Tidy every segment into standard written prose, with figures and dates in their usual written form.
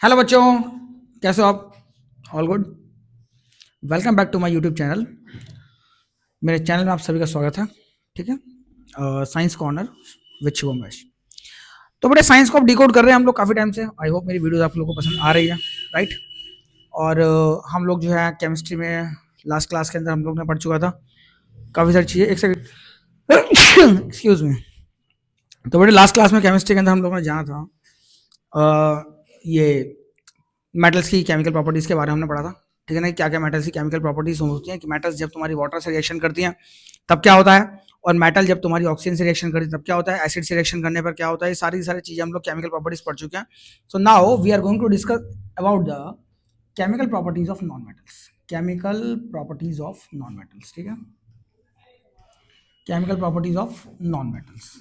Hello बच्चों, कैसे हो आप? All good. Welcome back to my YouTube channel. मेरे चैनल में आप सभी का स्वागत है। ठीक है, science corner with Shubham Vaish. तो बड़े साइंस को आप डिकोड कर रहे हैं हम लोग काफ़ी टाइम से। आई होप मेरी वीडियोस आप लोगों को पसंद आ रही है, राइट। और हम लोग जो है केमिस्ट्री में लास्ट क्लास के अंदर हम लोग ने पढ़ चुका था काफ़ी सारी चीज़ें। एक सेकंड, एक्सक्यूज मी। तो बड़े लास्ट क्लास में केमिस्ट्री के अंदर हम लोगों ने जाना था ये मेटल्स की केमिकल प्रॉपर्टीज़ के बारे में हमने पढ़ा था। ठीक है ना, क्या क्या मेटल्स की केमिकल प्रॉपर्टीज़ होती हैं कि मेटल्स जब तुम्हारी वाटर से रिएक्शन करती हैं तब क्या होता है, और मेटल जब तुम्हारी ऑक्सीजन से रिएक्शन करती है तब क्या होता है, एसिड से रिएक्शन करने पर क्या होता है। ये सारी सारी चीज़ें हम लोग केमिकल प्रॉपर्टीज़ पढ़ चुके हैं। So now we are going to discuss about the chemical properties of non metals. Chemical properties of non metals, ठीक है, chemical properties of non metals.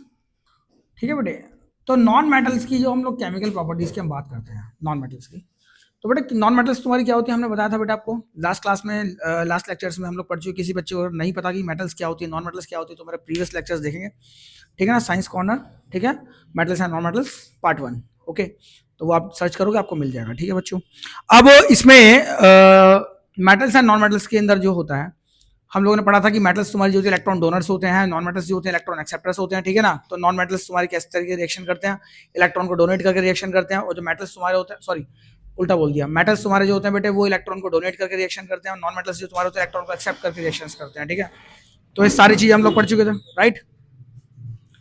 ठीक है बेटे, तो नॉन मेटल्स की जो हम लोग केमिकल प्रॉपर्टीज की हम बात करते हैं नॉन मेटल्स की, तो बेटे नॉन मेटल्स तुम्हारी क्या होती है हमने बताया था बेटा आपको लास्ट क्लास में, लास्ट लेक्चर्स में हम लोग पढ़ चुके। किसी बच्चे को नहीं पता कि मेटल्स क्या होती है, नॉन मेटल्स क्या होती है, तो मेरे प्रीवियस लेक्चर्स देखेंगे। ठीक है ना, साइंस कॉर्नर। ठीक है, metals and non metals part 1। Okay, तो वो आप सर्च करोगे आपको मिल जाएगा। ठीक है बच्चों, अब इसमें मेटल्स एंड नॉन मेटल्स के अंदर जो होता है, हम लोगों ने पढ़ा था कि मेटल्स तुम्हारी जो होती है इलेक्ट्रॉन डोनर्स होते हैं, नॉन मेटल्स जो होते हैं इलेक्ट्रॉन एक्सेप्टर्स होते हैं। ठीक है ना, तो नॉन मेटल्स तुम्हारी किस तरीके रिएक्शन करते हैं, इलेक्ट्रॉन को डोनेट करके रिएक्शन करते हैं, और जो मेटल्स तुम्हारे होते हैं, सॉरी उल्टा बोल दिया, मेटल्स तुम्हारे जो होते हैं बेटे वो इलेक्ट्रॉन को डोनेट करके रिएक्शन करते हैं, और नॉन मेटल्स जो तुम्हारे होते हैं इलेक्ट्रॉन को एक्सेप्ट करके रिएक्शन करते हैं। ठीक है, तो ये सारी चीजें हम लोग पढ़ चुके थे, राइट।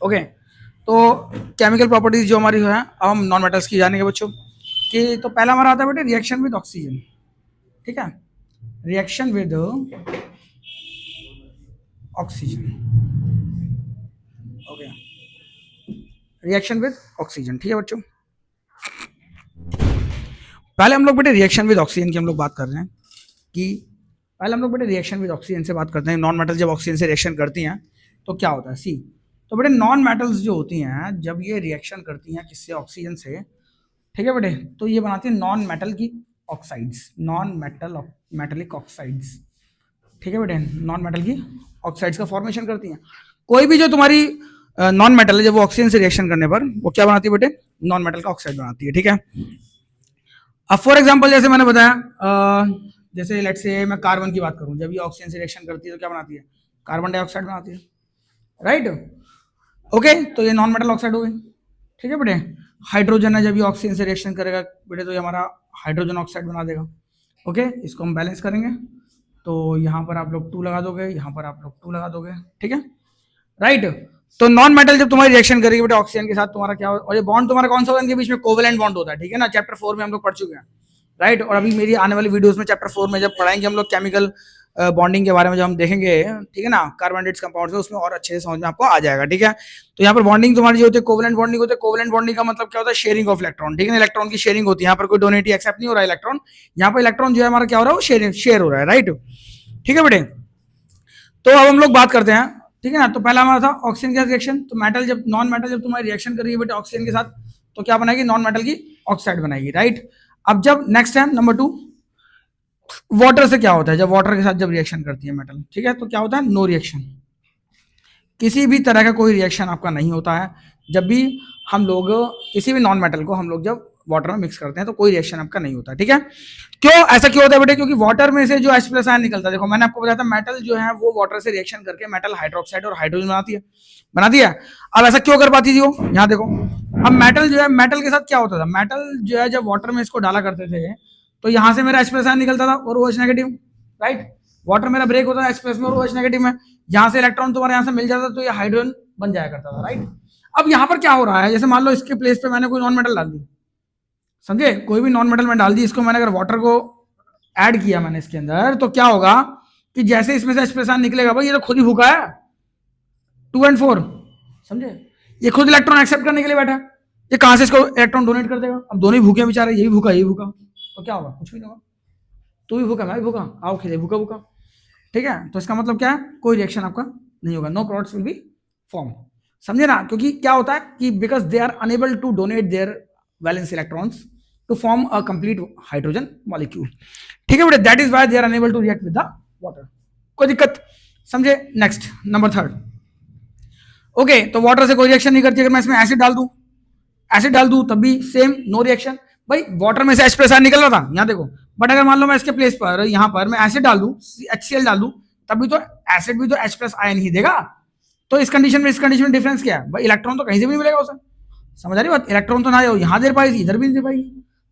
ओके, तो केमिकल प्रॉपर्टीज जो हमारी है, अब हम नॉन मेटल्स की जानेंगे बच्चों कि तो पहला हमारा आता है बेटे रिएक्शन विद ऑक्सीजन। ठीक है, reaction with oxygen. Okay, reaction with oxygen. ठीक है बच्चों, पहले हम लोग बेटे रिएक्शन विद ऑक्सीजन की हम लोग बात कर रहे हैं कि पहले हम लोग बेटे रिएक्शन विद ऑक्सीजन से बात करते हैं। नॉन मेटल जब ऑक्सीजन से रिएक्शन करती हैं तो क्या होता है, सी। तो बेटे नॉन मेटल्स जो होती हैं जब ये रिएक्शन करती हैं किससे, ऑक्सीजन से, ठीक है बेटे, तो ये बनाती है नॉन मेटल की oxides, non metal metallic oxides. ठीक है बेटे, नॉन मेटल की ऑक्साइड्स का फॉर्मेशन करती हैं। कोई भी जो तुम्हारी नॉन मेटल है जब वो ऑक्सीजन से रिएक्शन करने पर वो क्या बनाती है बेटे, नॉन मेटल का ऑक्साइड बनाती है। ठीक है, अब फॉर एग्जांपल जैसे मैंने बताया, जैसे लेट्स से मैं कार्बन की बात करूं, जब ये ऑक्सीजन से रिएक्शन करती है तो क्या बनाती है, कार्बन डाइऑक्साइड बनाती है, राइट। ओके, तो ये नॉन मेटल ऑक्साइड हो गई। ठीक है बेटे, हाइड्रोजन है जब ये ऑक्सीजन से रिएक्शन करेगा बेटे तो ये हमारा हाइड्रोजन ऑक्साइड बना देगा। ओके, इसको हम बैलेंस करेंगे, तो यहाँ पर आप लोग 2 लगा दोगे, यहाँ पर आप लोग 2 लगा दोगे। ठीक है, राइट। तो नॉन मेटल जब तुम्हारी रिएक्शन करेगी बेटा ऑक्सीजन के साथ, तुम्हारा क्या होगा, और ये बॉन्ड तुम्हारा कौन सा होगा, इनके बीच में कोवेलेंट बॉन्ड होता है। ठीक है ना, चैप्टर 4 में हम लोग पढ़ चुके हैं, राइट। और अभी मेरी आने वाली वीडियोस में चैप्टर 4 में जब पढ़ाएंगे हम लोग केमिकल बॉन्डिंग के बारे में, जब हम देखेंगे, ठीक है ना, कार्बोनेट्स कंपाउंड्स में, उसमें और अच्छे से समझ में आपको आ जाएगा। ठीक है, तो यहाँ पर बॉन्डिंग तुम्हारी जो होती है कोवेलेंट बॉन्डिंग होती है। कोवेलेंट बॉन्डिंग का मतलब क्या होता है, शेयरिंग ऑफ इलेक्ट्रॉन। ठीक है ना, इलेक्ट्रॉन की शेयरिंग होती है, यहाँ पर कोई डोनेट एक्सेप्ट नहीं हो रहा है इलेक्ट्रॉन, यहाँ पर इलेक्ट्रॉन जो है हमारा क्या हो रहा है, वो शेयर हो रहा है, राइट। ठीक है बेटे, तो अब हम लोग बात करते हैं। ठीक है ना, तो पहला हमारा था ऑक्सीजन के साथ रिएक्शन, तो मेटल जब नॉन मेटल जब तुम्हारी रिएक्शन करेगी बेटे ऑक्सीजन के साथ तो क्या बनाएगी, नॉन मेटल की ऑक्साइड बनाएगी, राइट। अब जब नेक्स्ट टाइम नंबर 2, वाटर से क्या होता है, जब वाटर के साथ जब रिएक्शन करती है मेटल, ठीक है, तो क्या होता है, नो रिएक्शन। किसी भी तरह का कोई रिएक्शन आपका नहीं होता है जब भी हम लोग किसी भी नॉन मेटल को हम लोग जब वाटर में मिक्स करते हैं, तो कोई रिएक्शन आपका नहीं होता। ठीक है, क्यों ऐसा क्यों होता है बेटे, क्योंकि वाटर में से जो H+ आयन निकलता है, देखो मैंने आपको बताया था मेटल जो है वो वाटर से रिएक्शन करके मेटल हाइड्रोक्साइड और हाइड्रोजन बनाती है। अब ऐसा क्यों कर पाती थी वो, यहाँ देखो। अब मेटल जो है, मेटल के साथ क्या होता था, मेटल जो है जब वाटर में इसको डाला करते थे तो यहाँ से मेरा H+ आयन निकलता था और OH नेगेटिव, राइट। वाटर मेरा ब्रेक होता है H+ में और OH नेगेटिव में, यहाँ से इलेक्ट्रॉन तुम्हारे यहाँ से मिल जाता तो ये हाइड्रोजन बन जाया करता था, राइट। अब यहाँ पर क्या हो रहा है, जैसे मान लो इसके प्लेस पे मैंने कोई नॉन मेटल डाल दी, समझे, कोई भी नॉन मेटल में डाल दी, इसको मैंने अगर वाटर को ऐड किया मैंने इसके अंदर, तो क्या होगा कि जैसे इसमें से H+ आयन निकलेगा भाई, ये तो खुद ही भूखा है, 2 और 4, समझे, ये खुद इलेक्ट्रॉन एक्सेप्ट करने के लिए बैठा है, ये कहां से इसको इलेक्ट्रॉन डोनेट कर देगा। अब दोनों ही भूखे बेचारे, यही भूखा यही भूखा, तो क्या होगा, कुछ भी नहीं होगा, तू भी भूखा मैं भी भूखा, आओ खेले भूखा भूखा। ठीक है, तो इसका मतलब क्या है, कोई रिएक्शन आपका नहीं होगा, no products will be form, समझे ना, क्योंकि क्या होता है कि because they are unable to donate their valence electrons to form a complete hydrogen molecule. ठीक है बेटे, that is why they are unable to react with the water. कोई दिक्कत, समझे। नेक्स्ट नंबर 3, ओके, तो वाटर से कोई रिएक्शन नहीं करती। अगर मैं इसमें एसिड डाल दूं एसिड डाल दूं तब भी सेम, नो रिएक्शन। भाई वाटर में से H प्लस आयन निकल रहा था, यहाँ देखो। बट अगर मान लो मैं इसके प्लेस पर यहाँ पर मैं एसिड डाल दूं, HCl डाल दूं, तब भी तो एसिड भी तो H प्लस आयन ही देगा। तो इस कंडीशन में डिफरेंस क्या है भाई? इलेक्ट्रॉन तो कहीं से भी नहीं मिलेगा उसे। समझ आ रही बात? इलेक्ट्रॉन तो ना यहाँ दे पाएगी, इधर भी नहीं दे पाएगी,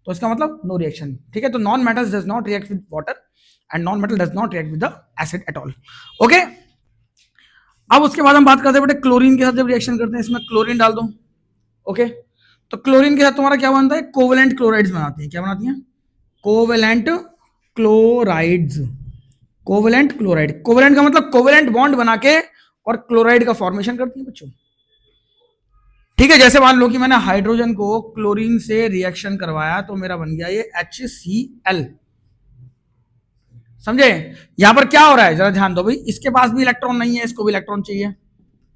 तो इसका मतलब नो रिएक्शन। ठीक है, तो non metals does not react with water and non metal does not react with the acid at all. Okay, अब उसके बाद हम बात करते हैं बेटे क्लोरीन के साथ जब रिएक्शन करते हैं, इसमें क्लोरीन डाल दो। ओके, तो क्लोरीन के साथ तुम्हारा क्या बनता है? कोवेलेंट क्लोराइड्स बनाती है। क्या बनाती है? Covalent chlorides. Covalent chloride, covalent का मतलब कोवेलेंट बॉन्ड बना के और क्लोराइड का फॉर्मेशन करती है बच्चों। ठीक है, जैसे मान लो कि मैंने हाइड्रोजन को क्लोरीन से रिएक्शन करवाया तो मेरा बन गया ये HCl। समझे? यहां पर क्या हो रहा है जरा ध्यान दो भाई, इसके पास भी इलेक्ट्रॉन नहीं है, इसको भी इलेक्ट्रॉन चाहिए।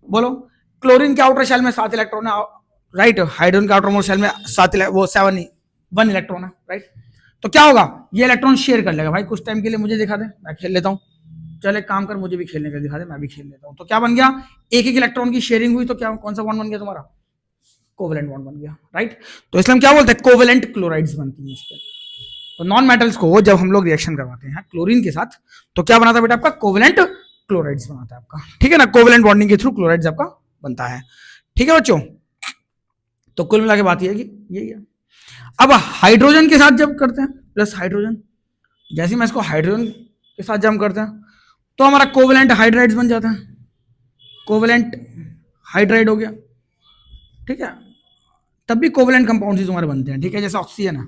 बोलो, क्लोरीन के आउटर शेल में 7 इलेक्ट्रॉन है, राइट। हाइड्रोजन के आउटर मोस्ट शेल में 1 इलेक्ट्रॉन है, राइट। तो क्या होगा? ये इलेक्ट्रॉन शेयर कर लेगा। भाई कुछ टाइम के लिए मुझे दिखा दे, मैं खेल लेता हूं। चल एक काम कर, मुझे भी खेलने का दिखा दे, मैं भी खेल लेता हूं। तो क्या बन गया? एक एक इलेक्ट्रॉन की शेयरिंग हुई, तो क्या कौन सा बॉन्ड बन गया तुम्हारा? कोवेलेंट बॉन्ड बन गया, राइट। तो इसलिए हम क्या बोलते हैं? कोवेलेंट क्लोराइड्स बनती है इसके। तो नॉन मेटल्स को जब हम लोग रिएक्शन करवाते हैं क्लोरीन के साथ, तो क्या बनाता है बेटा आपका? कोवेलेंट क्लोराइड्स बनाता है आपका। ठीक है ना, कोवेलेंट बॉन्डिंग के थ्रू क्लोराइड्स आपका बनता है। ठीक है बच्चों, तो कुल मिला के बात यह है कि यही है। अब हाइड्रोजन के साथ जब करते हैं, प्लस हाइड्रोजन, जैसे मैं इसको हाइड्रोजन के साथ जब करते हैं तो हमारा कोवेलेंट हाइड्राइड्स बन जाता है। कोवेलेंट हाइड्राइड हो गया। ठीक है, तब भी कोवेलेंट कंपाउंड्स तुम्हारे बनते हैं। ठीक है, जैसे ऑक्सीजन है,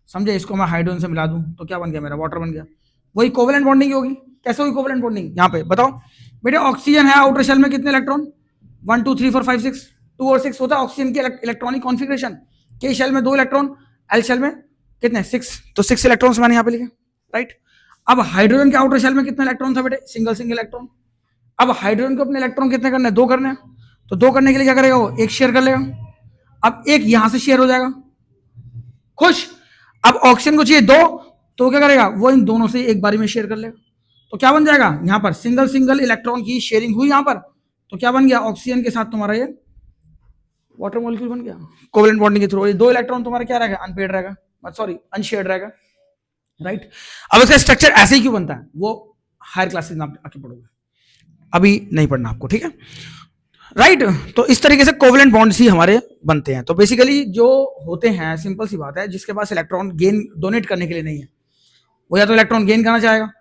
समझे? इसको मैं हाइड्रोजन से मिला दूं तो क्या बन गया मेरा? वाटर बन गया। वही कोवेलेंट बॉन्डिंग होगी। कैसे होगी कोवेलेंट बॉन्डिंग? यहाँ पे बताओ बेटे, ऑक्सीजन है, आउटर शेल में कितने इलेक्ट्रॉन? 1 2 3 4 5 6, 2 और 6 होता है ऑक्सीजन की इलेक्ट्रॉनिक कॉन्फिगरेशन। के शेल में 2 इलेक्ट्रॉन, एल शेल में कितने? 6, तो 6 इलेक्ट्रॉन्स मैंने यहाँ पे लिखे, राइट। अब हाइड्रोजन के आउटर शेल में कितने इलेक्ट्रॉन था बेटे? Single electron. अब हाइड्रोजन को अपने इलेक्ट्रॉन कितने करने? 2 करने हैं, तो 2 करने के लिए क्या करेगा वो? एक शेयर कर लेगा। अब एक यहां से शेयर हो जाएगा, खुश। अब ऑक्सीजन को चाहिए 2, तो क्या करेगा वो? इन दोनों से एक बारी में शेयर कर लेगा। तो क्या बन जाएगा? यहां पर सिंगल इलेक्ट्रॉन की शेयरिंग हुई यहां पर, तो क्या बन गया? ऑक्सीजन के साथ तुम्हारा ये वाटर मॉलिक्यूल बन गया कोवेलेंट बॉन्डिंग के थ्रू। ये 2 इलेक्ट्रॉन तुम्हारा क्या रहेगा? अनपेड रहेगा, सॉरी अनशेयर्ड रहेगा, राइट। अब इसका स्ट्रक्चर ऐसे ही क्यों बनता है वो हायर क्लासेस में आप आके पढ़ोगे, अभी नहीं पढ़ना आपको, ठीक है, राइट। तो इस तरीके से कोवेलेंट बॉन्ड्स ही हमारे बनते हैं। तो बेसिकली जो होते हैं, सिंपल सी बात है, जिसके पास इलेक्ट्रॉन गेन डोनेट करने के लिए नहीं है, वो या तो इलेक्ट्रॉन गेन करना चाहेगा,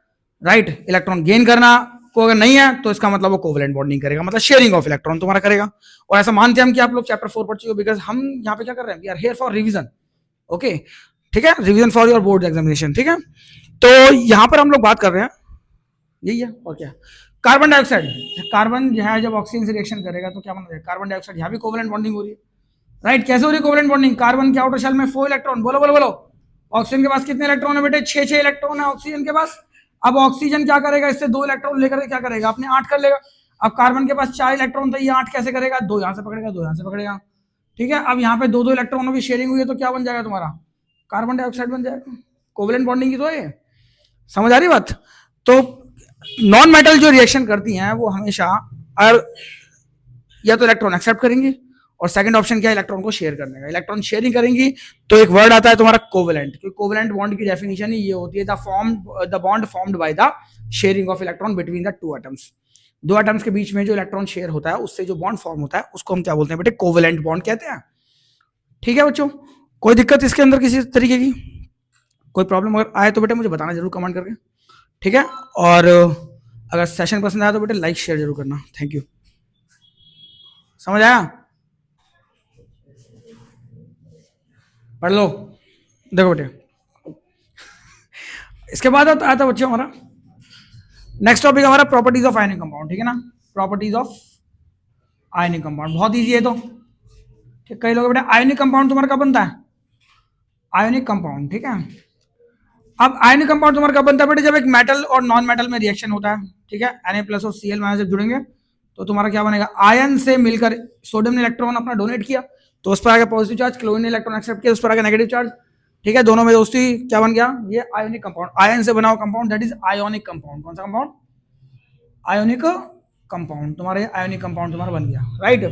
राइट। इलेक्ट्रॉन गेन करना को अगर नहीं है तो इसका मतलब वो कोवेलेंट बॉन्डिंग करेगा, मतलब शेयरिंग ऑफ इलेक्ट्रॉन तुम्हारा करेगा। और ऐसा मानते हैं हम कि आप लोग चैप्टर 4 पढ़ चुके हो, बिकॉज हम यहाँ पे क्या कर रहे हैं? We are here for revision. Okay, ठीक है, revision for your board examination. ठीक है, तो यहाँ पर हम लोग बात कर रहे हैं, यही है और क्या। कार्बन डाइऑक्साइड, कार्बन जो है जब ऑक्सीजन से रिएक्शन करेगा तो क्या बन रहा है? Carbon dioxide. यहाँ भी कोवेलेंट बॉन्डिंग हो रही है, राइट। कैसे हो रही है कोवेलेंट बॉन्डिंग? कार्बन के आउटर शेल में 4 इलेक्ट्रॉन, बोलो बोलो बोलो। ऑक्सीजन के पास कितने इलेक्ट्रॉन है बेटे? 6 इलेक्ट्रॉन है ऑक्सीजन के पास। अब ऑक्सीजन क्या करेगा? इससे 2 इलेक्ट्रॉन लेकर क्या करेगा? अपने 8 कर लेगा। अब कार्बन के पास 4 इलेक्ट्रॉन था, ये 8 कैसे करेगा? 2 यहां से पकड़ेगा, 2 यहां से पकड़ेगा। ठीक है, अब यहाँ पे 2 इलेक्ट्रॉनों की शेयरिंग हुई है, तो क्या बन जाएगा तुम्हारा? कार्बन डाइऑक्साइड बन जाएगा। कोवेलेंट बॉन्डिंग की तो है, समझ आ रही बात? तो नॉन मेटल जो रिएक्शन करती हैं वो हमेशा या तो इलेक्ट्रॉन एक्सेप्ट करेंगी, और सेकंड ऑप्शन क्या है? इलेक्ट्रॉन को शेयर करने का। इलेक्ट्रॉन शेयरिंग करेंगी तो एक वर्ड आता है तुम्हारा कोवेलेंट, क्योंकि कोवेलेंट बॉन्ड की डेफिनेशन ही ये होती है, the bond formed by the sharing of electron between the 2 atoms. 2 atoms के बीच में जो इलेक्ट्रॉन शेयर होता है, उससे जो बॉन्ड फॉर्म होता है, उसको हम क्या बोलते हैं बेटे? कोवेलेंट बॉन्ड कहते हैं। ठीक है बच्चों, कोई दिक्कत इसके अंदर किसी तरीके की? कोई प्रॉब्लम अगर आए तो बेटे मुझे बताना जरूर कमेंट करके, ठीक है। और अगर सेशन पसंद आया तो बेटे लाइक शेयर जरूर करना। Thank you. समझ आया? पढ़ लो, देखो बेटे। इसके बाद आता बच्चों हमारा नेक्स्ट टॉपिक हमारा प्रॉपर्टीज ऑफ आयनिक कंपाउंड। ठीक है ना, प्रॉपर्टीज ऑफ आयनिक कंपाउंड बहुत इजी है। तो ठीक, कई लोग बेटे आयनिक कंपाउंड तुम्हारा कब बनता है? आयनिक कंपाउंड, ठीक है। अब आयनिक कंपाउंड तुम्हारा कब बनता है बेटे? जब एक मेटल और नॉन मेटल में रिएक्शन होता है, ठीक है। Na+ और Cl- जब जुड़ेंगे तो तुम्हारा क्या बनेगा? आयन से मिलकर सोडियम ने इलेक्ट्रॉन अपना डोनेट किया, तो उस पर आगे पॉजिटिव चार्ज, क्लोरीन ने इलेक्ट्रॉन एक्सेप्ट किया, उस पर आगे नेगेटिव चार्ज, ठीक है। दोनों में दोस्ती, क्या बन गया? ये आयोनिक कंपाउंड, आयन से बना हुआ compound, that is ionic compound. कौन सा कंपाउंड? Ionic compound. तुम्हारा आयोनिक कंपाउंड तुम्हारा बन गया, राइट।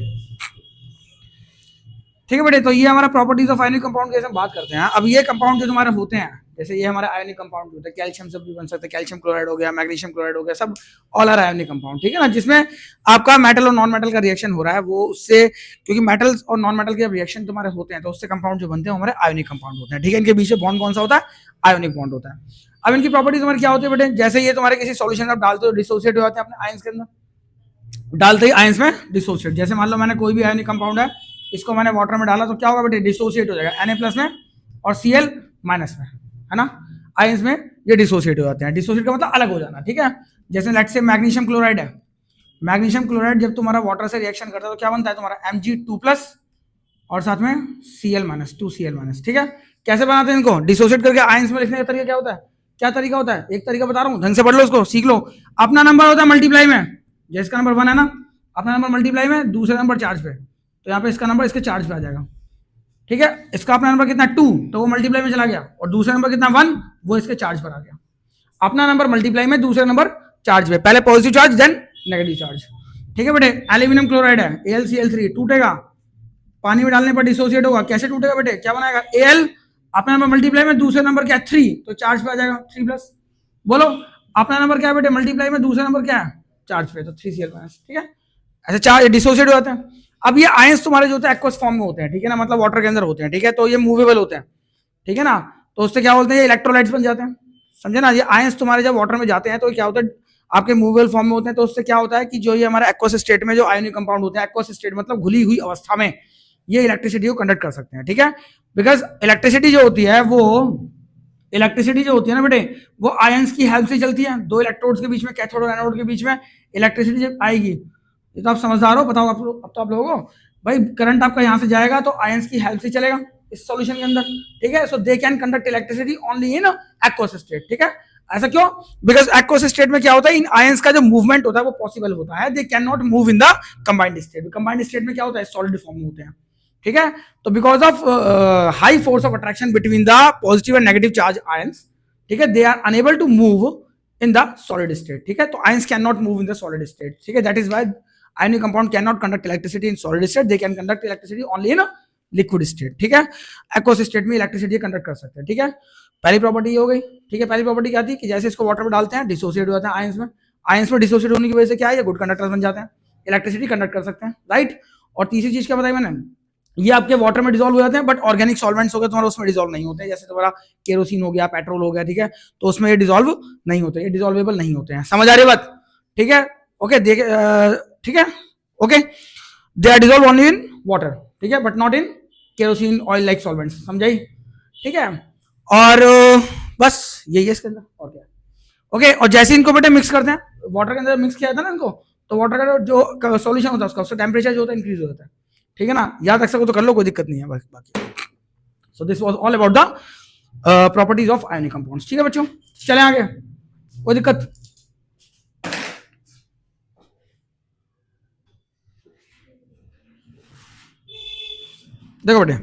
ठीक है बेटे, तो ये हमारा प्रॉपर्टीज ऑफ आयोनिक कंपाउंड की हम बात करते हैं। अब ये कंपाउंड जो तुम्हारे होते हैं, जैसे ये हमारा आयोनिक कंपाउंड होता है, कैल्शियम से भी बन सकते हैं, कैल्शियम क्लोराइड हो गया, मैग्नीशियम क्लोराइड हो गया, सब ऑल आर आयोनिक कंपाउंड, ठीक है ना, जिसमें आपका मेटल और नॉन मेटल का रिएक्शन हो रहा है, वो उससे, क्योंकि मेटल्स और नॉन मेटल के रिएक्शन तुम्हारे होते हैं तो उससे कंपाउंड जो बनते हैं हमारे आयोनिक कंपाउंड होते हैं, ठीक है। इनके बीच में बॉन्ड कौन सा होता है? आयोनिक बॉन्ड होता है। अब इनकी प्रॉपर्टीज तुम्हारी क्या होती है बेटे? जैसे ये तुम्हारे किसी सॉल्यूशन में आप डालते हो, डिसोसिएट हो जाते हैं अपने आयंस के अंदर, डालते ही आयंस में डिसोसिएट। जैसे मान लो मैंने कोई भी आयोनिक कंपाउंड है, इसको मैंने वाटर में डाला तो क्या होगा बेटे? डिसोसिएट हो जाएगा Na+ में और Cl- में, है ना, आयंस में ये डिसोसिएट हो जाते हैं। डिसोसिएट का मतलब अलग हो जाना, ठीक है। जैसे लेट्स से मैग्नीशियम क्लोराइड है, मैग्नीशियम क्लोराइड जब तुम्हारा वाटर से रिएक्शन करता है तो क्या बनता है तुम्हारा? Mg2+ और साथ में Cl-, 2Cl-, ठीक है। कैसे बनाते हैं इनको? डिसोसिएट करके आयंस में लिखने का तरीका क्या होता है? क्या तरीका होता है? एक तरीका बता रहा हूँ, ढंग से पढ़ लो इसको, सीख लो। अपना नंबर होता है मल्टीप्लाई में, जैसे इसका नंबर 1 है ना, अपना नंबर मल्टीप्लाई में दूसरे नंबर चार्ज पे, तो यहाँ पे इसका नंबर इसके चार्ज पे आ जाएगा, ठीक है। इसका अपना नंबर कितना? 2, तो वो मल्टीप्लाई में चला गया, और दूसरा नंबर कितना? 1, वो इसके चार्ज पर आ गया। अपना नंबर मल्टीप्लाई में, दूसरा नंबर चार्ज पे, पहले positive charge then negative charge, ठीक है बेटे। एल्यूमिनियम क्लोराइड है, AlCl3, टूटेगा, पानी में डालने पर डिसोसिएट होगा। कैसे टूटेगा बेटे? क्या बनाएगा? Al, अपना नंबर मल्टीप्लाई में, दूसरा नंबर क्या है? 3, तो चार्ज पे आ जाएगा 3+। बोलो अपना नंबर क्या है बेटे? मल्टीप्लाई में, दूसरा नंबर क्या है? चार्ज पे, तो 3Cl-, ठीक है। ऐसे चार्ज डिसोसिएट हो जाते हैं। अब ये आयंस तुम्हारे जो होते हैं एक्वस फॉर्म में होते हैं, ठीक है ना, मतलब वाटर के अंदर होते हैं, ठीक है, तो ये मूवेबल होते हैं, ठीक है ना, तो उससे क्या बोलते हैं? ये इलेक्ट्रोलाइट्स बन जाते हैं, समझे ना। ये आयंस तुम्हारे जब वाटर में जाते हैं तो क्या होता है? आपके मूवेबल फॉर्म में होते हैं, तो उससे क्या होता है कि जो ये हमारा एक्वस स्टेट में जो आयोनिक कंपाउंड होते हैं, एक्वस स्टेट मतलब घुली हुई अवस्था में, ये इलेक्ट्रिसिटी को कंडक्ट कर सकते हैं, ठीक है। बिकॉज इलेक्ट्रिसिटी जो होती है वो, इलेक्ट्रिसिटी जो होती है ना बेटे, वो आयंस की हेल्प से चलती है। दो इलेक्ट्रोड्स के बीच में, कैथोड और एनोड के बीच में इलेक्ट्रिसिटी जब आएगी, ये तो आप समझदार हो, बताओ आप, अब तो आप लोगों को भाई, करंट आपका यहाँ से जाएगा तो आयंस की हेल्प से चलेगा इस सॉल्यूशन के अंदर, ठीक है। So they can conduct electricity only in aqueous state, ठीक है। ऐसा क्यों? बिकॉज एक्वस स्टेट में क्या होता है? इन आयंस का जो मूवमेंट होता है वो पॉसिबल होता है, they can not move in the combined state. Combined state में क्या होता है? सॉलिड फॉर्म में होते हैं, ठीक है। तो because of high force of attraction between the positive and negative charge ions, ठीक है, they are unable to move in the solid state, ठीक है। तो ions can not move in the solid state, ठीक है। That is why ionic compound cannot conduct electricity in solid state, they can conduct electricity only in a liquid state, ठीक है। aqueous state में electricity conduct कर सकते हैं, ठीक है। पहली प्रॉपर्टी ये हो गई, ठीक है। पहली प्रॉपर्टी क्या थी कि जैसे इसको वाटर में डालते हैं डिसोसिएट हो जाता है आयंस में, आयंस में डिसोसिएट होने की वजह से क्या है? ये गुड कंडक्टर्स बन जाते हैं, इलेक्ट्रिसिटी कंडक्ट कर सकते हैं, राइट। और तीसरी चीज क्या बताई मैंने? ये आपके वाटर में डिसॉल्व हो जाते हैं, बट ऑर्गेनिक सॉल्वेंट्स हो गए तुम्हारा, उसमें डिसॉल्व नहीं होते हैं, जैसे तुम्हारा केरोसिन हो गया, पेट्रोल हो गया, ठीक है, तो उसमें ये डिसॉल्व नहीं होते, ये डिसॉल्वेबल नहीं होते हैं। समझ आ रही बात? ठीक है, ओके, देख, ठीक है, okay. They are dissolve only in water, ठीक है, but not in kerosene oil like solvents, समझाई? ठीक है, और बस यही है इसके अंदर, और क्या। ओके, और जैसे इनको बेटे मिक्स करते हैं, वाटर के अंदर मिक्स किया था ना इनको, तो वाटर का जो सॉल्यूशन होता है उसका टेम्परेचर जो होता है इंक्रीज हो जाता है, ठीक है ना। याद रख सको तो कर लो, कोई दिक्कत नहीं है बाकी। So this was all about the properties of ionic compounds, ठीक है बच्चों। चले आगे, कोई दिक्कत? देखो बेटे,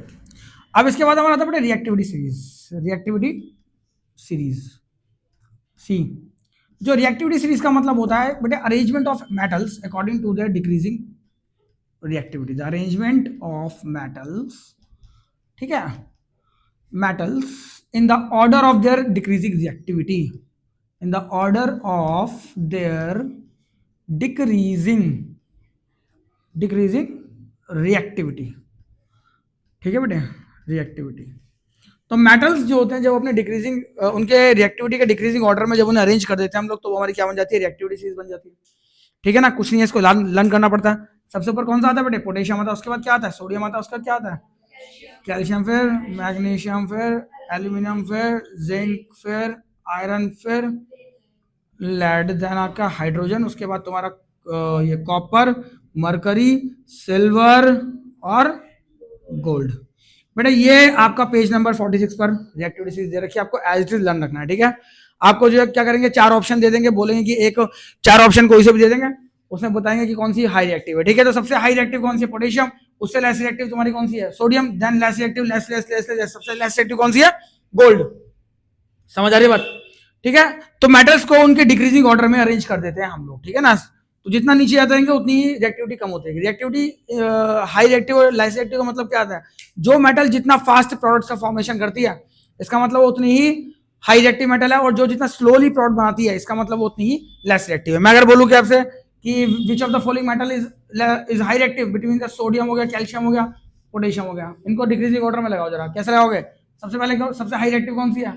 अब इसके बाद हमारा आता है बेटे रिएक्टिविटी सीरीज। रिएक्टिविटी सीरीज सी, जो रिएक्टिविटी सीरीज का मतलब होता है बेटे arrangement of metals according to their decreasing reactivity, the arrangement of metals, ठीक है, metals in the order of their decreasing reactivity, in the order of their decreasing reactivity, ठीक है बेटे, रिएक्टिविटी। तो मेटल्स जो होते हैं जब अपने डिक्रीजिंग, उनके रिएक्टिविटी के डिक्रीजिंग ऑर्डर में जब उन्हें अरेंज कर देते हैं हम लोग, तो वो हमारी क्या बन जाती है? रिएक्टिविटी सीरीज बन जाती है, ठीक है ना। कुछ नहीं है, इसको लर्न करना पड़ता है। सबसे ऊपर कौन सा आता है बेटे? पोटेशियम आता है, उसके बाद क्या आता है? सोडियम आता है, उसका क्या आता है? कैल्शियम, फिर मैग्नीशियम, फिर एल्यूमिनियम, फिर जिंक, फिर आयरन, फिर लेड, देन आपका हाइड्रोजन, उसके बाद तुम्हारा ये कॉपर, मरकरी, सिल्वर और गोल्ड। बेटा ये आपका पेज नंबर 46 पर रिएक्टिविटी सीरीज दे रखी है, आपको एज इट इज लर्न रखना है, ठीक है। आपको जो है क्या करेंगे, 4 ऑप्शन दे देंगे, बोलेंगे कि एक 4 ऑप्शन कोई से भी दे देंगे, उसमें बताएंगे कि कौन सी हाई रिएक्टिव है, ठीक है। तो सबसे हाई रिएक्टिव कौन सी है? पोटेशियम। उससे लेस रिएक्टिव तुम्हारी कौन सी है? Sodium. Than less reactive, less less less less, सबसे लेस रिएक्टिव कौन सी है? गोल्ड। समझ आ रही है बात? ठीक है, तो मेटल्स को उनके डिक्रीजिंग ऑर्डर में अरेंज कर देते हैं हम लोग, ठीक है ना। तो जितना नीचे जाते रहेंगे उतनी ही रिएक्टिविटी कम होती है। रिएक्टिविटी हाई रिएक्टिव और लेस रिएक्टिव का मतलब क्या आता है, जो मेटल जितना फास्ट प्रोडक्ट्स का फॉर्मेशन करती है इसका मतलब उतनी ही हाई रिएक्टिव मेटल है, और जो जितना स्लोली प्रोडक्ट बनाती है इसका मतलब उतनी ही लेस रिएक्टिव है। मैं अगर बोलूँ कि आपसे कि which of the following metal is high reactive between the sodium हो गया, कैल्शियम हो गया, पोटेशियम हो गया, इनको डिक्रीजिंग ऑर्डर में लगाओ जरा, कैसे लगाओगे? सबसे पहले सबसे हाई रिएक्टिव कौन सी है?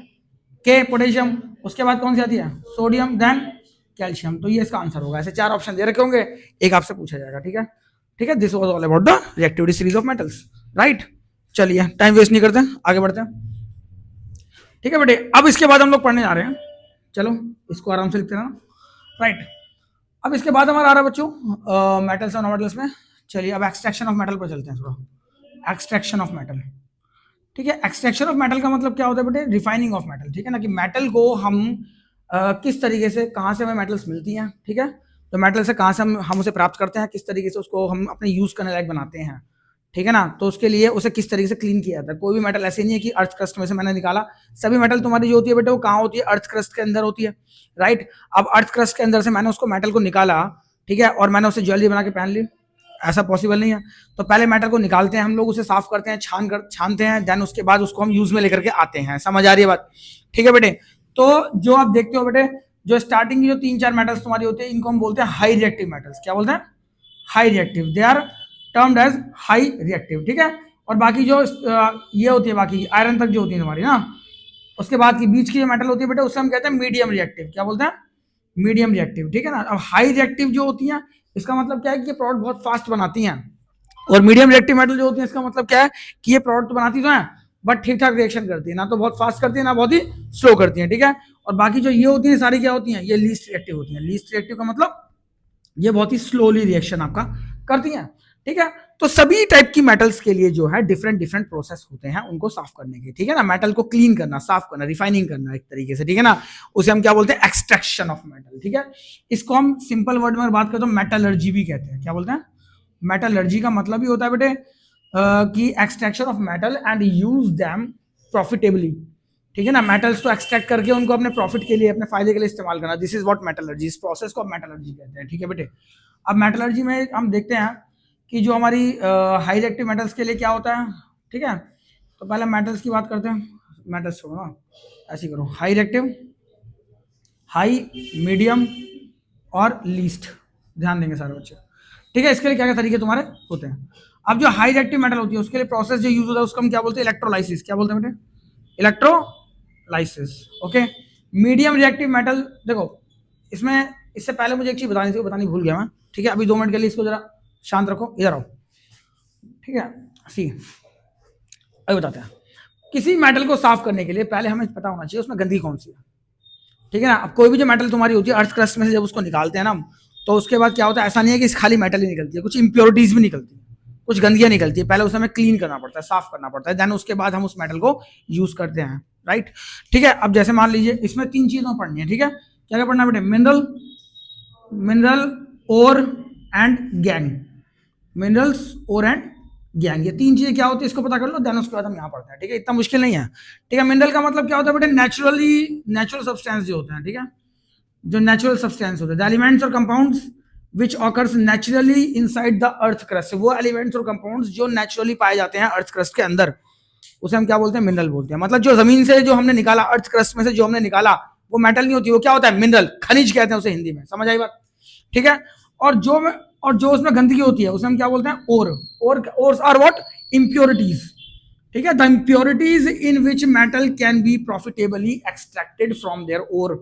के, पोटेशियम, उसके बाद कौन सी आती है? Sodium, then calcium. तो ये इसका आंसर होगा। ऐसे 4 ऑप्शन दे रखे होंगे, एक आपसे पूछा जाएगा। ठीक है, ठीक है, this was all about the reactivity series of metals, right. चलिए टाइम वेस्ट नहीं करते, आगे बढ़ते हैं। ठीक है बेटे, अब इसके बाद हम लोग पढ़ने जा रहे हैं, चलो इसको आराम से लिखते रहना, राइट। अब इसके बाद हमारा आ रहा है बच्चों मेटल्स और नॉन मेटल्स में। चलिए अब एक्सट्रैक्शन ऑफ मेटल पर चलते हैं थोड़ा। एक्सट्रैक्शन ऑफ मेटल, ठीक है। एक्सट्रैक्शन ऑफ मेटल का मतलब क्या होता है बेटे? रिफाइनिंग ऑफ मेटल, ठीक है ना, कि मेटल को हम किस तरीके से, कहाँ से हमें मेटल्स मिलती हैं, ठीक है, तो मेटल से कहाँ से हम उसे प्राप्त करते हैं, किस तरीके से उसको हम अपने यूज करने लायक बनाते हैं, ठीक है ना। तो उसके लिए उसे किस तरीके से क्लीन किया जाता है। कोई भी मेटल ऐसे नहीं है कि अर्थ क्रस्ट में से मैंने निकाला, सभी मेटल तुम्हारी जो होती है बेटे वो कहाँ होती है? अर्थ क्रस्ट के अंदर होती है, राइट। अब अर्थ क्रस्ट के अंदर से मैंने उसको मेटल को निकाला, ठीक है, और मैंने उसे ज्वेलरी बना के पहन ली, ऐसा पॉसिबल नहीं है। तो पहले मेटल को निकालते हैं हम लोग, उसे साफ करते हैं, छानते हैं, देन उसके बाद उसको हम यूज में लेकर के आते हैं। समझ आ रही है बात? ठीक है बेटे, तो जो आप देखते हो बेटे, जो स्टार्टिंग की जो 3-4 मेटल्स तुम्हारी होती है इनको हम बोलते हैं हाई रिएक्टिव मेटल्स। क्या बोलते हैं? High reactive, they are termed as high reactive, ठीक है। और बाकी जो ये होती है, बाकी आयरन तक जो होती है तुम्हारी ना, उसके बाद की बीच की जो मेटल होती है बेटे उसे हम कहते हैं मीडियम रिएक्टिव। क्या बोलते हैं? मीडियम रिएक्टिव, ठीक है ना। अब हाई रिएक्टिव जो होती है इसका मतलब क्या है कि ये प्रोडक्ट बहुत फास्ट बनाती हैं, और मीडियम रिएक्टिव मेटल जो होती है इसका मतलब क्या है कि ये प्रोडक्ट बनाती तो है बट ठीक ठाक रिएक्शन करती है, ना तो बहुत फास्ट करती है ना बहुत ही स्लो करती है, ठीक है। और बाकी जो ये होती है सारी क्या होती हैं? ये लीस्ट रिएक्टिव होती हैं। लीस्ट रिएक्टिव का मतलब ये बहुत ही स्लोली रिएक्शन आपका करती हैं, ठीक है। तो सभी टाइप की मेटल्स के लिए जो है डिफरेंट डिफरेंट प्रोसेस होते हैं उनको साफ करने के, ठीक है ना। मेटल को क्लीन करना, साफ करना, रिफाइनिंग करना एक तरीके से, ठीक है ना, उसे हम क्या बोलते हैं? एक्सट्रैक्शन ऑफ मेटल, ठीक है। इसको हम सिंपल वर्ड में बात करें तो मेटलर्जी भी कहते हैं। क्या बोलते हैं? मेटलर्जी का मतलब ही होता है बेटे कि extraction of metal and use them profitably, ठीक है ना। मेटल्स को एक्सट्रैक्ट करके उनको अपने प्रॉफिट के लिए, अपने फायदे के लिए इस्तेमाल करना, दिस इज व्हाट मेटलर्जी, इस प्रोसेस को मेटलर्जी कहते हैं, ठीक है बेटे। अब मेटलर्जी में हम देखते हैं कि जो हमारी हाई रिएक्टिव मेटल्स के लिए क्या होता है, ठीक है। तो पहले मेटल्स की बात करते हैं, मेटल्स छोड़ो ना, ऐसे करो, हाई रिएक्टिव, हाई, मीडियम और लीस्ट, ध्यान देंगे सारे बच्चे, ठीक है। इसके लिए क्या क्या तरीके तुम्हारे होते हैं। अब जो हाई रिएक्टिव मेटल होती है उसके लिए प्रोसेस जो यूज होता है उसको हम क्या बोलते हैं? इलेक्ट्रोलाइसिस। क्या बोलते हैं बेटे? Electrolysis, okay. Medium reactive metal, देखो इसमें इससे पहले मुझे एक चीज बतानी थी, बतानी भूल गया मैं, ठीक है। अभी 2 मिनट के लिए इसको जरा शांत रखो, इधर आओ, ठीक है। सी अभी बताते हैं, किसी मेटल को साफ करने के लिए पहले हमें पता होना चाहिए उसमें गंदगी कौन सी है, ठीक है ना। अब कोई भी जो मेटल तुम्हारी होती है अर्थ क्रस्ट में से जब उसको निकालते हैं ना, तो उसके बाद क्या होता है? ऐसा नहीं है कि खाली मेटल ही निकलती है, कुछ इंप्योरिटीज भी निकलती है, कुछ गंदगियां निकलती है। पहले उसे हमें क्लीन करना पड़ता है, साफ करना पड़ता है, देन उसके बाद हम उस मेटल को यूज करते हैं, राइट, ठीक है। अब जैसे मान लीजिए इसमें 3 चीजों पढ़नी है, ठीक है। क्या क्या पढ़ना बेटे? Mineral, mineral, ore and gangue. Minerals, ore and gangue, ये 3 चीजें क्या होती है इसको पता कर लो, देन उसके बाद हम यहाँ पढ़ते हैं, ठीक है। इतना मुश्किल नहीं है, ठीक है। मिनरल का मतलब क्या होता है बेटे? नेचुरल सब्सटेंस जो होते हैं, ठीक है, जो नेचुरल सब्सटेंस होते हैं, द एलिमेंट्स और compounds which occurs naturally inside the earth crust, वो एलिमेंट्स और कंपाउंड्स जो नेचुरली पाए जाते हैं अर्थ क्रस्ट के अंदर, उसे हम क्या बोलते हैं? मिनरल बोलते हैं। मतलब जो जमीन से जो हमने निकाला, अर्थ क्रस्ट में से जो हमने निकाला, वो मेटल नहीं होती, वो क्या होता है? मिनरल, खनिज कहते हैं उसे हिंदी में, समझ आई बात, ठीक है। और जो उसमें गंदगी होती है उसे हम क्या बोलते हैं? ओर आर व्हाट? इम्प्योरिटीज, ठीक है। The impurities in which metal can be profitably extracted from their ore,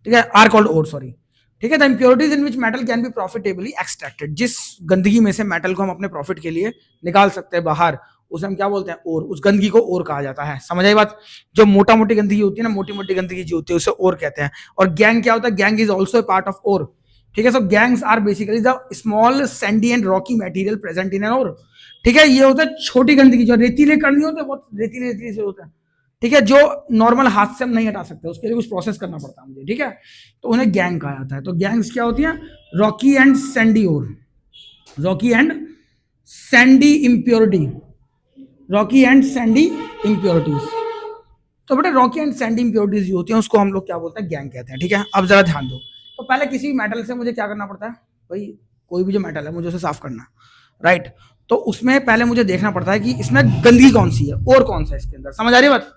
ठीक है, आर कॉल्ड ओर, सॉरी, ठीक है। The impurities in which metal can be profitably extracted, जिस गंदगी में से मेटल को हम अपने प्रॉफिट के लिए निकाल सकते हैं बाहर, उसे हम क्या बोलते हैं? ओर। उस गंदगी को ओर कहा जाता है, समझ आई बात। जो मोटा मोटी गंदगी होती है ना, मोटी मोटी गंदगी जो होती है उसे ओर कहते हैं। और गैंग क्या होता है? Gangue is also a part of ore, ठीक है। So gangues are basically the small sandy and rocky material present in an ore, ठीक है। ये होता है छोटी गंदगी, जो रेतीले कण नहीं होते, बहुत रेतीले रेतीले से होता है, ठीक है, जो नॉर्मल हाथ से हम नहीं हटा सकते, उसके लिए कुछ प्रोसेस करना पड़ता है मुझे, ठीक है। तो उन्हें गैंग कहा जाता है। तो गैंग्स क्या होती है? Rocky and sandy ore, rocky and sandy impurity, rocky and sandy impurities. तो बेटे रॉकी एंड सैंडी इम्प्योरिटीज जो होती हैं उसको हम लोग क्या बोलते हैं? गैंग कहते हैं, ठीक है। अब जरा ध्यान दो, तो पहले किसी मेटल से मुझे क्या करना पड़ता है? भाई कोई भी जो मेटल है मुझे उसे साफ करना, राइट। तो उसमें पहले मुझे देखना पड़ता है कि इसमें गंदगी कौन सी है और कौन सा है इसके अंदर, समझ आ रही है बात?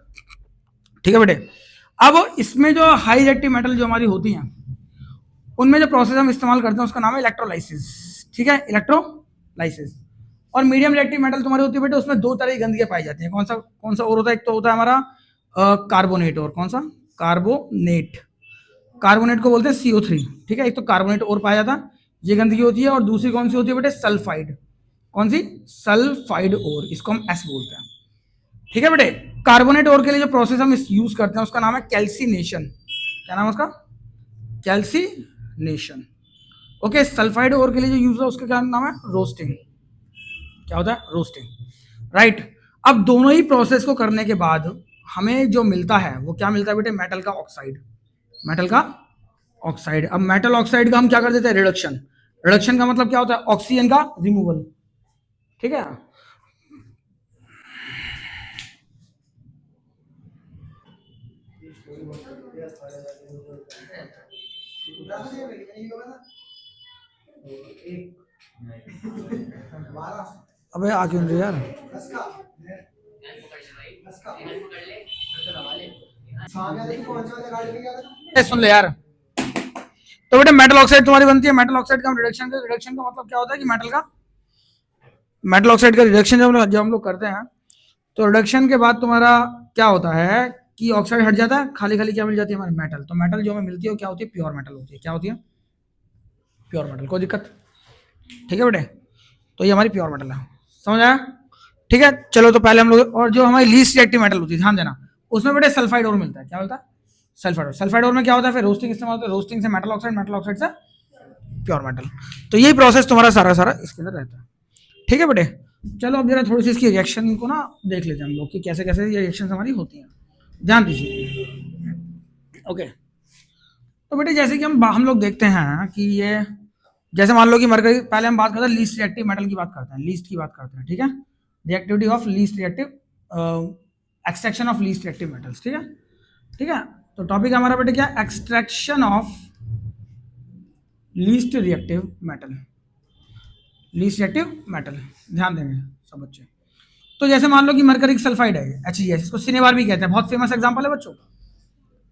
ठीक है बेटे। अब इसमें जो हाई रिएक्टिव मेटल जो हमारी होती हैं, उनमें जो प्रोसेस हम इस्तेमाल करते हैं उसका नाम है इलेक्ट्रोलाइसिस, ठीक है, इलेक्ट्रोलाइसिस। और मीडियम रिएक्टिव मेटल तुम्हारी होती है बेटे, उसमें दो तरह की गंदगी पाई जाती है। कौन सा और होता है? एक तो होता है हमारा कार्बोनेट, और कौन सा? कार्बोनेट। कार्बोनेट को बोलते हैं CO3, ठीक है। एक तो कार्बोनेट और पाया जाता है, ये गंदगी होती है। और दूसरी कौन सी होती है बेटे? सल्फाइड। कौन सी? सल्फाइड और, इसको हम S बोलते हैं, ठीक है बेटे। कार्बोनेट और के लिए जो प्रोसेस हम यूज करते हैं उसका नाम है कैल्सिनेशन। क्या नाम है उसका? कैल्सिनेशन। ओके। सल्फाइड और के लिए जो यूज होता है उसका क्या नाम है? रोस्टिंग। क्या होता है? Roasting, right. अब दोनों ही प्रोसेस को करने के बाद हमें जो मिलता है वो क्या मिलता है बेटे? मेटल का ऑक्साइड। मेटल का ऑक्साइड। अब मेटल ऑक्साइड का हम क्या कर देते हैं? रिडक्शन। रिडक्शन का मतलब क्या होता है? ऑक्सीजन का रिमूवल, ठीक है। अबे आ क्यों रही यार? सुन ले यार। तो बेटा मेटल ऑक्साइड तुम्हारी बनती है। मेटल ऑक्साइड का रिडक्शन का मतलब क्या होता है कि मेटल ऑक्साइड का रिडक्शन जब हम लोग करते हैं तो रिडक्शन के बाद तुम्हारा क्या होता है कि ऑक्साइड हट जाता है, खाली खाली क्या मिल जाती है? हमारी मेटल। तो मेटल जो हमें मिलती है वो क्या होती है? प्योर मेटल होती है। क्या होती है? Pure metal. कोई दिक्कत? ठीक है बेटे, तो ये हमारी प्योर मेटल है, समझ आया? ठीक है, चलो। तो पहले हम लोग, और जो हमारी लीस्ट रिएक्टिव मेटल होती है, ध्यान देना, उसमें बेटे सल्फाइड और मिलता है। क्या मिलता है? सल्फाइड और। सल्फाइड और में क्या होता है? फिर रोस्टिंग इस्तेमाल होता है, रोस्टिंग से मेटल ऑक्साइड, मेटल ऑक्साइड से प्योर मेटल। तो यही प्रोसेस तुम्हारा सारा इसके अंदर रहता है, ठीक है बेटे। चलो अब जरा थोड़ी सी इसकी रिएक्शन को ना देख लेते हैं हम लोग कि कैसे कैसे ये रिएक्शन हमारी होती हैं, ध्यान दीजिए। ओके। तो बेटे जैसे कि हम लोग देखते हैं कि ये, जैसे मान लो कि मरकरी, पहले हम बात करते हैं लीस्ट रिएक्टिव मेटल की बात करते हैं, लीस्ट की बात करते हैं, ठीक है। Reactivity of least reactive, extraction of least reactive metals, ठीक है, ठीक है। तो टॉपिक हमारा बेटे क्या? Extraction of least reactive metal, least reactive metal. ध्यान देंगे सब बच्चे। तो जैसे मान लो कि मरकरिक सल्फाइड है, HES, इसको सिनेबार भी कहते हैं, बहुत फेमस एग्जांपल है बच्चों,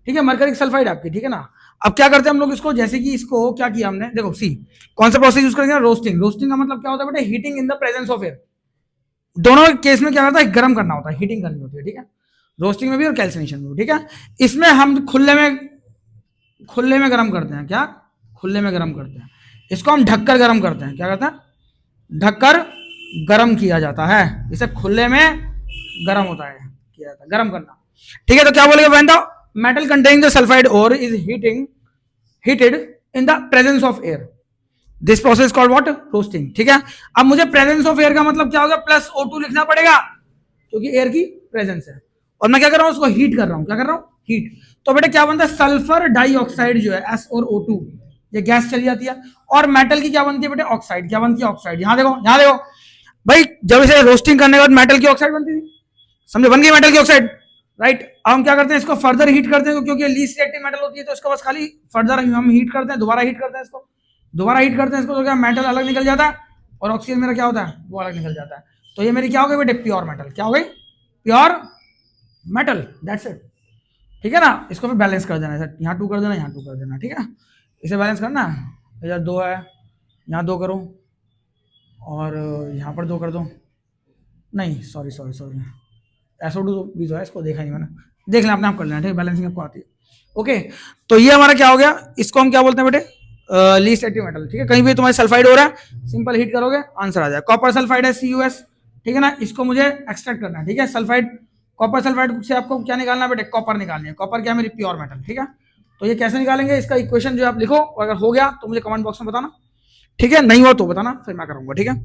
ठीक है। मरकरिक सल्फाइड आपकी, ठीक है ना। अब क्या करते हैं हम लोग इसको, जैसे कि इसको क्या किया हमने, देखो सी, कौन सा प्रोसेस यूज करेंगे? रोस्टिंग। रोस्टिंग का मतलब क्या होता है बेटे? Heating in the presence of air. दोनों केस में क्या होता है? गर्म करना होता है, हीटिंग करनी होती है, ठीक है। रोस्टिंग में भी और कैल्सिनेशन में भी, ठीक है। इसमें हम खुले में गर्म करते हैं। क्या? खुले में गर्म करते हैं। इसको हम ढककर गर्म करते हैं। क्या करते हैं? ढककर गर्म किया जाता है। इसे खुले में गर्म होता है, किया जाता है, गर्म करना, ठीक है। तो क्या बोलेगा? When the metal containing the sulphide ore is heated in the presence of air, this process called what? Roasting, ठीक है। अब मुझे प्रेजेंस ऑफ एयर का मतलब क्या होगा? प्लस O2 लिखना पड़ेगा, क्योंकि एयर की प्रेजेंस है। और मैं क्या कर रहा हूं? उसको हीट कर रहा हूं। क्या कर रहा हूं? हीट। तो बेटा क्या बनता है? सल्फर डाइऑक्साइड जो है, S और O2, ये गैस चली जाती है। और मेटल की क्या बनती है बेटे? ऑक्साइड। क्या बनती है? ऑक्साइड। यहां देखो, यहां देखो भाई, जब इसे रोस्टिंग करने के बाद मेटल की ऑक्साइड बनती थी, समझे? बन गई मेटल की ऑक्साइड, राइट। अब हम क्या करते हैं? इसको फर्दर हीट करते हैं, क्योंकि लीस्ट रिएक्टिव मेटल होती है, तो इसको बस खाली फर्दर हम हीट करते हैं, दोबारा हीट करते हैं इसको, दोबारा हीट करते हैं इसको, तो क्या मेटल अलग निकल जाता है और ऑक्सीजन मेरा क्या होता है? वो अलग निकल जाता है। तो ये मेरी क्या हो गई बेटे? Pure metal. क्या हो गई? प्योर मेटल, दैट्स इट, ठीक है ना। इसको फिर बैलेंस कर देना, यहाँ 2 कर देना, यहाँ 2 कर देना, ठीक है। इसे बैलेंस करना, इधर 2 है, यहाँ 2 करो, और यहाँ पर 2 कर दो। नहीं, सॉरी, SO2 भी जो है, इसको देखा नहीं मैंने, देख लें अपने आप कर लेना, ठीक है। बैलेंसिंग आपको आती है, ओके। तो ये हमारा क्या हो गया? इसको हम क्या बोलते हैं बेटे? लीस्ट रिएक्टिव मेटल, ठीक है। कहीं भी तुम्हारे सल्फाइड हो रहा है, सिंपल हीट करोगे, आंसर आ जाए। कॉपर सल्फाइड है, CuS, ठीक है ना। इसको मुझे एक्सट्रैक्ट करना है, ठीक है। सल्फाइड, कॉपर सल्फाइड से आपको क्या निकालना है बेटे? कॉपर निकालनी है। कॉपर क्या है? मेरी प्योर मेटल, ठीक है। तो ये कैसे निकालेंगे? इसका इक्वेशन जो आप लिखो, अगर हो गया तो मुझे कमेंट बॉक्स में बताना, ठीक है। नहीं हो तो बताना, फिर मैं करूंगा, ठीक है,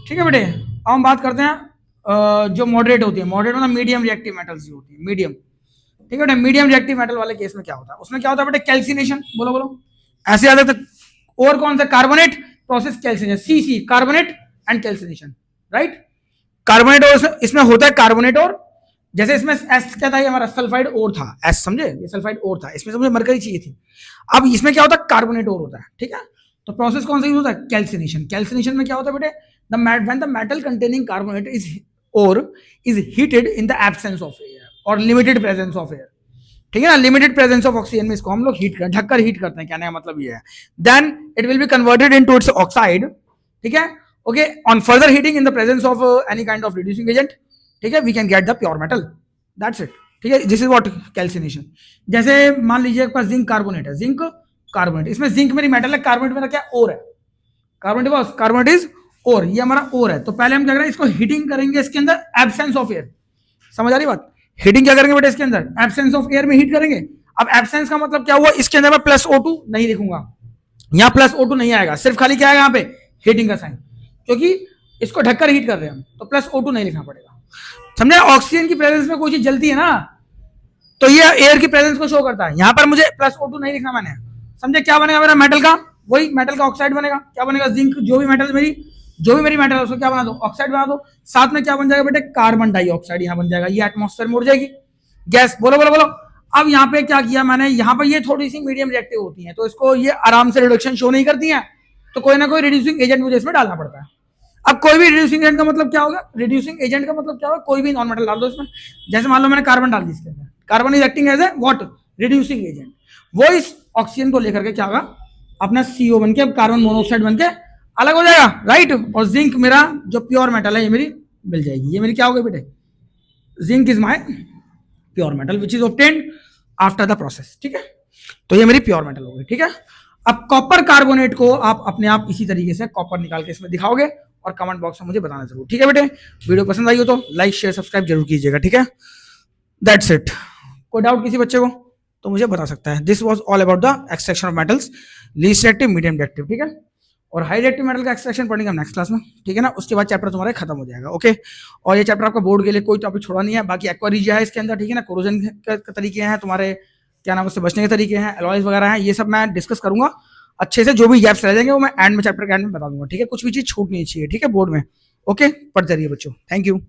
ठीक है बेटे। अब हम बात करते हैं जो मॉडरेट होती है, मॉडरेट मतलब मीडियम रिएक्टिव मेटल्स जो होती है, मीडियम, ठीक है बेटे। मीडियम रिएक्टिव मेटल वाले केस में क्या होता है? उसमें क्या होता है बेटे? कैल्सिनेशन। बोलो बोलो, ऐसे याद है। और कौन सा? Carbonate process, calcination, CC, carbonate and calcination, right. Carbonate और इसमें होता है कार्बोनेट और, जैसे इसमें S क्या था? ये हमारा सल्फाइड और था, S, समझे? ये सल्फाइड और था, इसमें से मुझे मरकरी चाहिए थी। अब इसमें क्या होता है? कार्बोनेट और होता है, ठीक है। तो प्रोसेस कौन सा यूज होता है? कैल्सिनेशन। कैल्सिनेशन में क्या होता है बेटे? When the metal containing carbonate is ore is heated in the absence of air or limited presence of air, ठीक है ना, लिमिटेड प्रेजेंस ऑफ ऑक्सीजन में इसको हम लोग हीट कर ढककर हीट करते हैं, कहने का मतलब ये है। Then it will be converted into its oxide, ठीक है, okay, on further heating in the presence of any kind of reducing agent, ठीक है, we can get the pure metal, that's it, ठीक है, दिस इज व्हाट कैल्सिनेशन। जैसे मान लीजिए एक पास जिंक कार्बोनेट है, जिंक कार्बोनेट, इसमें जिंक मेरी मेटल है, कार्बोनेट मेरा क्या ओर है, कार्बोनेट इज ओर, ये हमारा ओर है। तो पहले हम क्या करेंगे, इसको हीटिंग करेंगे इसके अंदर एब्सेंस ऑफ एयर, समझ आ रही बात? हीटिंग क्या करेंगे बेटा इसके अंदर? एब्सेंस ऑफ एयर में हीट करेंगे। अब एब्सेंस का मतलब क्या हुआ, इसके अंदर मैं प्लस O2 नहीं लिखूंगा, यहां प्लस O2 नहीं आएगा, सिर्फ खाली क्या आएगा यहाँ पे? हीटिंग का साइन, क्योंकि इसको ढककर हीट कर रहे हैं हम, तो प्लस O2 नहीं लिखना पड़ेगा, समझे? ऑक्सीजन की प्रेजेंस में कोई चीज जलती है ना, तो ये एयर की प्रेजेंस को शो करता है। यहां पर मुझे प्लस O2 नहीं लिखना मैंने, समझे? क्या बनेगा मेरा मेटल का? वही मेटल का ऑक्साइड बनेगा। क्या बनेगा? जिंक, जो भी मेटल मेटल है उसको क्या बना दो? ऑक्साइड बना दो। साथ में क्या बन जाएगा बेटे? कार्बन डाइऑक्साइड यहाँ बन जाएगा, ये एटमॉस्फेयर में उड़ जाएगी गैस। बोलो बोलो बोलो। अब यहाँ पे क्या किया मैंने, यहाँ पर ये थोड़ी सी मीडियम रिएक्टिव होती है, तो इसको ये आराम से रिडक्शन शो नहीं करती है, तो कोई ना कोई रिड्यूसिंग एजेंट मुझे इसमें डालना पड़ता है। अब कोई भी रिड्यूसिंग एजेंट का मतलब क्या होगा? रिड्यूसिंग एजेंट का मतलब क्या होगा? कोई भी नॉन मेटल डाल दो इसमें। जैसे मान लो मैंने कार्बन डाल दी इसके अंदर, carbon is acting as a what? Reducing agent. वो इस ऑक्सीजन को लेकर के क्या होगा? अपना CO बन के, कार्बन मोनोऑक्साइड बन के अलग हो जाएगा, राइट? और जिंक मेरा जो प्योर मेटल है ये मेरी मिल जाएगी। ये मेरी क्या हो गई बेटे? Zinc is my pure metal which is obtained after the process, ठीक है? तो ये मेरी प्योर मेटल हो गई, ठीक है? अब कॉपर कार्बोनेट को आप अपने आप इसी तरीके से कॉपर निकाल के इसमें दिखाओगे और कमेंट बॉक्स में मुझे बताना जरूर, ठीक है बेटे? वीडियो पसंद आई हो तो लाइक शेयर सब्सक्राइब जरूर कीजिएगा, ठीक है? That's it. कोई डाउट किसी बच्चे को तो मुझे बता सकता है। This was all about the extraction of metals, least reactive, medium reactive, ठीक है? और हाई रिएक्टिव मेटल का एक्सट्रैक्शन पढ़ेंगे हम नेक्स्ट क्लास में, ठीक है ना? उसके बाद चैप्टर तुम्हारा खत्म हो जाएगा, ओके? और ये चैप्टर आपका बोर्ड के लिए कोई टॉपिक छोड़ा नहीं है। बाकी एक्वारीजिया है इसके अंदर, ठीक है ना? कोरोजन के तरीके हैं तुम्हारे, क्या नाम, उससे बचने के तरीके हैं, एलॉयज वगैरह हैं, ये सब मैं डिस्कस करूंगा अच्छे से। जो भी गैप्स रह जाएंगे वो मैं एंड में, चैप्टर के एंड में बता दूंगा, ठीक है? कुछ भी चीज छूट नहीं चाहिए, ठीक है? बोर्ड में, ओके? पढ़ते रहिए बच्चों, थैंक यू।